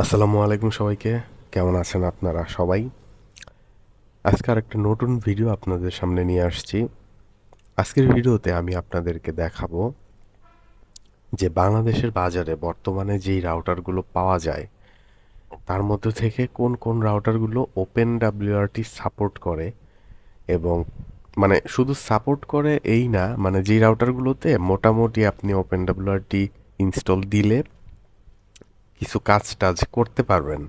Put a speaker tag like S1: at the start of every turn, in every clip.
S1: আসসালামু আলাইকুম সবাইকে। কেমন আছেন আপনারা সবাই? আজকে আরেকটা নতুন ভিডিও আপনাদের সামনে নিয়ে আসছি। আজকের ভিডিওতে আমি আপনাদেরকে দেখাবো যে বাংলাদেশের বাজারে বর্তমানে যেই রাউটারগুলো পাওয়া যায় তার মধ্যে থেকে কোন কোন রাউটারগুলো ওপেন ডাব্লিউআরটি সাপোর্ট করে এবং মানে শুধু সাপোর্ট করে এই না, মানে যেই রাউটারগুলোতে মোটামুটি আপনি ওপেন ডাব্লিউআরটি ইনস্টল দিলে কিছু কাজ টাজ করতে পারবেন।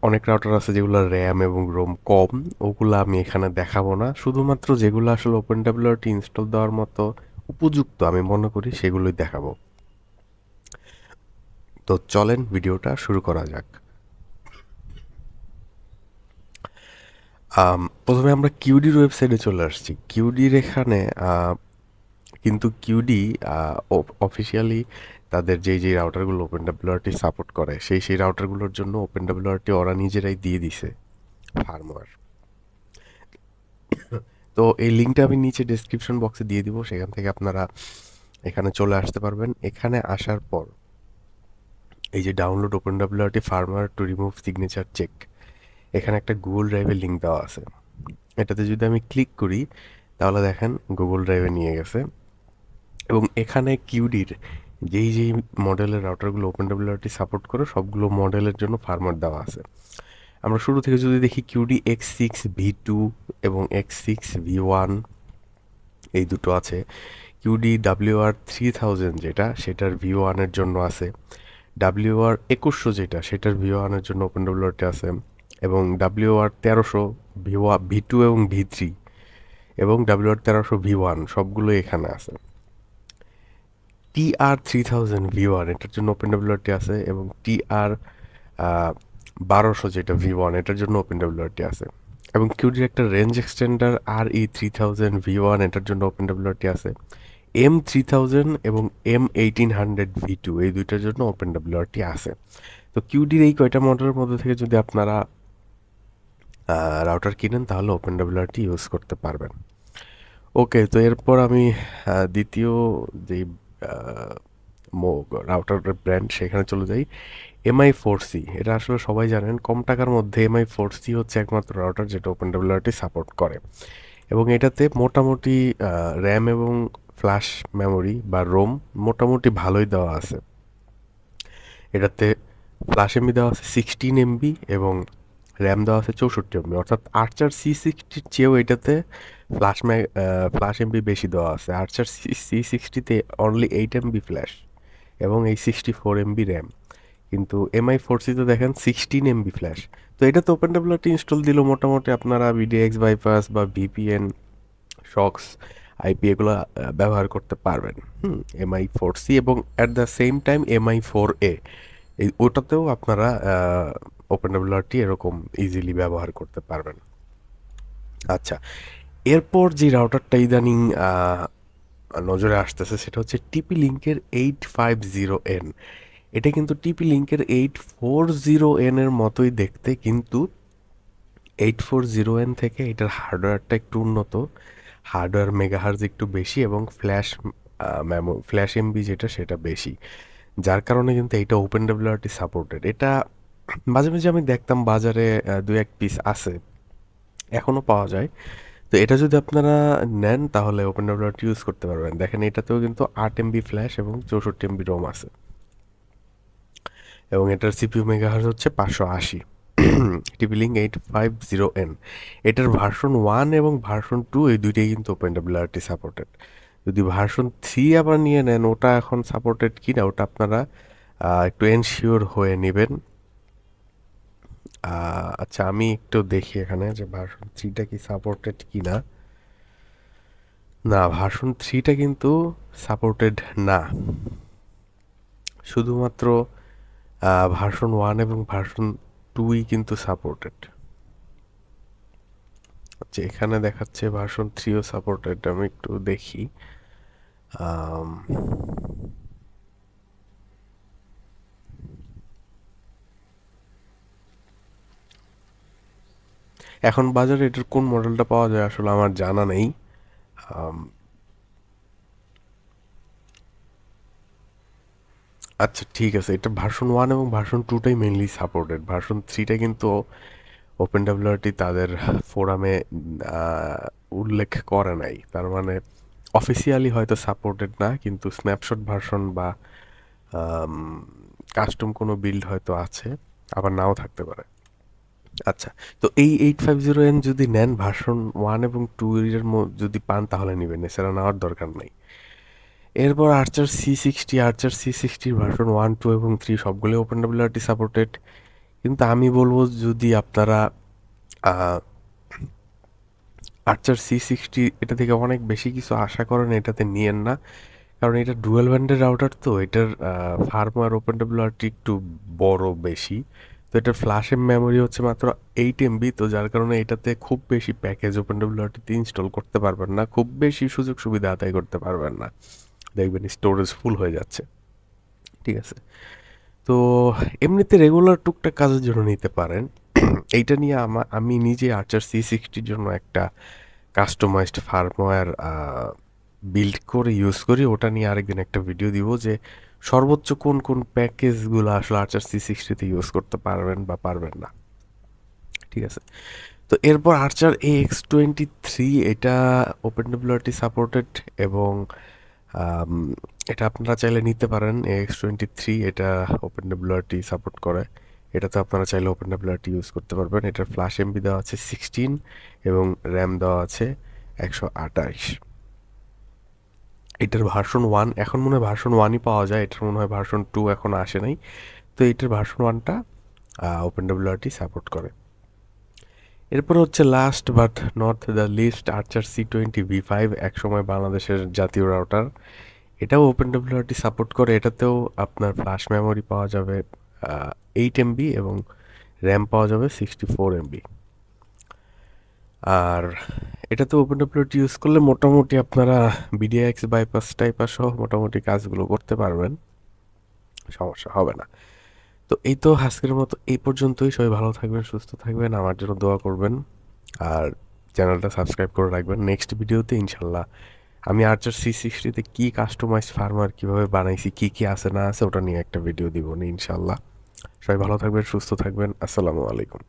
S1: অনেক রাউটার আছে যেগুলো র্যাম এবং রোম কম, ওগুলো আমি এখানে দেখাবো না। শুধুমাত্র যেগুলো আসলে ওপেন ডাব্লিউআরটি ইনস্টল দেওয়ার মতো উপযুক্ত আমি মনে করি সেগুলোই দেখাবো। তো চলেন ভিডিওটা শুরু করা যাক। প্রথমে আমরা কিউডির ওয়েবসাইটে চলে আসছি। কিউডির এখানে কিন্তু কিউডি অফিসিয়ালি তাদের যেই রাউটারগুলো ওপেন ডাব্লিউআরটি সাপোর্ট করে সেই রাউটারগুলোর জন্য ওপেন ডাব্লিউআরটি ওরা নিজেরাই দিয়ে দিছে ফার্মওয়্যার। তো এই লিঙ্কটা আমি নিচে ডেসক্রিপশন বক্সে দিয়ে দিব, সেখান থেকে আপনারা এখানে চলে আসতে পারবেন। এখানে আসার পর এই যে download open WRT firmware to remove signature check, এখানে একটা গুগল ড্রাইভের লিঙ্ক দেওয়া আছে। এটাতে যদি আমি ক্লিক করি তাহলে দেখেন গুগল ড্রাইভে নিয়ে গেছে এবং এখানে কিউডির যেই মডেলের রাউটারগুলো ওপেন ডাব্লিউআরটি সাপোর্ট করে সবগুলো মডেলের জন্য ফার্মওয়্যার দেওয়া আছে। আমরা শুরু থেকে যদি দেখি কিউডি X6V2 এবং X6V1 এই দুটো আছে। কিউডি WR3000 যেটা সেটার V1 এর জন্য আছে, WR2100 যেটা সেটার V1 এর জন্য ওপেন ডাব্লিউআরটি আছে, এবং WR1300 V2 এবং V3 এবং WR1300 V1 সবগুলো এখানে আছে। TR3000 V1 এটার জন্য ওপেন ডাব্লিউআরটি আছে এবং TR1200 যেটা V1 এটার জন্য ওপেন ডাব্লিউআরটি আছে। এবং কিউডির একটা রেঞ্জ এক্সটেন্ডার RE3000 V1 এটার জন্য ওপেন ডাব্লিউআরটি আছে। M3000 এবং M1800 V2 এই দুইটার জন্য ওপেন ডাব্লিউআরটি আছে। তো কিউডির এই কয়টা মডেলের মধ্যে থেকে যদি আপনারা রাউটার কিনেন তাহলে ওপেন ডাব্লিউআরটি ইউজ করতে পারবেন। ওকে, তো এরপর আমি দ্বিতীয় যেই রাউটারের ব্র্যান্ড সেখানে চলে যাই। MI4C, এটা আসলে সবাই জানেন কম টাকার মধ্যে MI4C হচ্ছে একমাত্র রাউটার যেটা ওপেন ডাব্লিউআরটি সাপোর্ট করে এবং এটাতে মোটামুটি র্যাম এবং ফ্ল্যাশ মেমোরি বা রোম মোটামুটি ভালোই দেওয়া আছে। এটাতে ফ্ল্যাশ এমবি দেওয়া আছে 16 MB এবং র্যাম দেওয়া আছে 64 MB, অর্থাৎ আর্চার C60 চেয়েও এটাতে ফ্ল্যাশ এমবি বেশি দেওয়া আছে। আর্চার C60-তে অনলি 8 MB ফ্ল্যাশ এবং এই 64 MB র্যাম, কিন্তু MI4C-তে দেখেন 16 MB ফ্ল্যাশ। তো এটা তো ওপেন ডাব্লিউআরটি ইনস্টল দিলেও মোটামুটি আপনারা বিডিএক্স বাইপাস বা ভিপিএন, শক্স, আইপি এগুলো ব্যবহার করতে পারবেন। MI4C এবং at the same time MI4A এই ওটাতেও আপনারা ওপেন ডাব্লিউআরটি এরকম ইজিলি ব্যবহার করতে পারবেন। আচ্ছা, এরপর যে রাউটারটা ইদানিং নজরে আসতেছে সেটা হচ্ছে টিপি লিঙ্কের 850N। এটা কিন্তু টিপি লিঙ্কের 840N এর মতোই দেখতে, কিন্তু 840N থেকে এটার হার্ডওয়্যারটা একটু উন্নত, হার্ডওয়্যার মেগাহার্জ একটু বেশি এবং ফ্ল্যাশ এমবি যেটা সেটা বেশি, যার কারণে কিন্তু এটা ওপেন ডাব্লিউআরটি সাপোর্টেড। এটা মাঝে মাঝে আমি দেখতাম বাজারে দু এক পিস আছে, এখনও পাওয়া যায়। তো এটা যদি আপনারা নেন তাহলে ওপেন ডাব্লিউআরটি ইউজ করতে পারবেন। দেখেন এটাতেও কিন্তু 8 MB ফ্ল্যাশ এবং 64 MB রোম আছে এবং এটার সিপিইউ মেগাহার্জ হচ্ছে 580। টিপি-লিঙ্ক 850N, এটার ভার্সন 1 এবং ভার্সন 2 এই দুইটাই কিন্তু ওপেন ডাব্লিউআরটি সাপোর্টেড। যদি ভার্সন 3 আবার নিয়ে নেন ওটা এখন সাপোর্টেড কিনা ওটা আপনারা একটু এনশিওর হয়ে নেবেন। আচ্ছা, আমি একটু দেখি এখানে যে ভার্সন 3টা কি সাপোর্টেড কিনা। না, ভার্সন 3টা কিন্তু সাপোর্টেড না, শুধুমাত্র ভার্সন 1 এবং ভার্সন 2ই কিন্তু সাপোর্টেড। আচ্ছা, এখানে দেখাচ্ছে ভার্সন 3ও সাপোর্টেড, আমি একটু দেখি। আম, এখন বাজারে এটার কোন মডেলটা পাওয়া যায় আসলে আমার জানা নেই। আম, আচ্ছা ঠিক আছে, এটা ভার্সন 1 এবং ভার্সন 2টাই মেইনলি সাপোর্টেড। ভার্সন 3টা কিন্তু ওপেন ডব্লিউআরটি তাদের ফোরামে উল্লেখ করে নাই। তার মানে অফিসিয়ালি হয়তো সাপোর্টেড না, কিন্তু স্ন্যাপশট ভার্সন বা কাস্টম কোনো বিল্ড হয়তো আছে, আবার নাও থাকতে পারে। আচ্ছা, তো এই 850N যদি নেন, ভার্সন 1 এবং 2 এর যদি পান তাহলে নেবেন, এছাড়া নেওয়ার দরকার নেই। এরপর আর্চার সি সিক্সটি ভার্সন 1, 2 এবং 3 সবগুলো ওপেন ডব্লিউআরটি সাপোর্টেড। কিন্তু আমি বলবো যদি আপনারা আর্চার সি সিক্সটি এটা থেকে অনেক বেশি কিছু আশা করেন, এটাতে নিয়েন না। কারণ এটা ডুয়েল ব্যান্ডের রাউটার, তো এটার ফার্মওয়্যার ওপেন ডব্লিউআরটি একটু বড় বেশি। তো এটার ফ্ল্যাশ মেমোরি হচ্ছে মাত্র 8 MB, তো যার কারণে এটাতে খুব বেশি প্যাকেজ ওপেন ডব্লিউআরটিতে ইনস্টল করতে পারবেন না, খুব বেশি সুযোগ সুবিধা আদায় করতে পারবেন না, দেখবেন স্টোরেজ ফুল হয়ে যাচ্ছে। ঠিক আছে, তো এমনিতে রেগুলার টুকটাক কাজের জন্য নিতে পারেন। এইটা নিয়ে আমি নিজে আর্চার সি সিক্সটির জন্য একটা কাস্টমাইজড ফার্মওয়্যার বিল্ড করে ইউজ করি। ওটা নিয়ে আরেকদিন একটা ভিডিও দিব যে সর্বোচ্চ কোন কোন প্যাকেজগুলো আসলে আর্চার সি সিক্সটিতে ইউজ করতে পারবেন বা পারবেন না। ঠিক আছে, তো এরপর আর্চার AX23 এটা ওপেন ডব্লিউআরটি সাপোর্টেড, এবং আম, এটা আপনারা চাইলে নিতে পারেন। AX23 এটা ওপেন ডব্লিউআরটি সাপোর্ট করে, এটাতে আপনারা চাইলে ওপেন ডব্লিউআরটি ইউজ করতে পারবেন। এটার ফ্ল্যাশ এমবি দেওয়া আছে 16 এবং র্যাম দেওয়া আছে 128। এটার ভার্সন 1 এখন মনে হয় ভার্সন 1ই পাওয়া যায়, এটার মনে হয় ভার্সন 2 এখন আসে নাই। তো এটার ভার্সন 1টা ওপেন ডব্লিউআরটি সাপোর্ট করে। এরপর হচ্ছে last but not the least Archer C20V5, একসময় বাংলাদেশের জাতীয় রাউটার। এটাও ওপেন ডব্লিউআরটি সাপোর্ট করে। এটাতেও আপনার ফ্ল্যাশ মেমোরি পাওয়া যাবে 8 MB এবং র্যাম পাওয়া যাবে 64 MB। আর এটাতে ওপেন ডব্লিউআরটি ইউজ করলে মোটামুটি আপনারা বিডিএক্স বাইপাস টাইপাস সহ মোটামুটি কাজগুলো করতে পারবেন, সমস্যা হবে না। তো এই তো আজকের মতো এই পর্যন্তই। সবাই ভালো থাকবেন, সুস্থ থাকবেন, আমার জন্য দোয়া করবেন, আর চ্যানেলটা সাবস্ক্রাইব করে রাখবেন। নেক্সট ভিডিওতে ইনশাল্লাহ আমি আর্চার সি সিক্সটিতে কী কাস্টমাইজ ফার্মার কীভাবে বানাইছি, কী কী আছে না আছে ওটা নিয়ে একটা ভিডিও দিব ইনশাল্লাহ। সবাই ভালো থাকবেন, সুস্থ থাকবেন, আসসালামু আলাইকুম।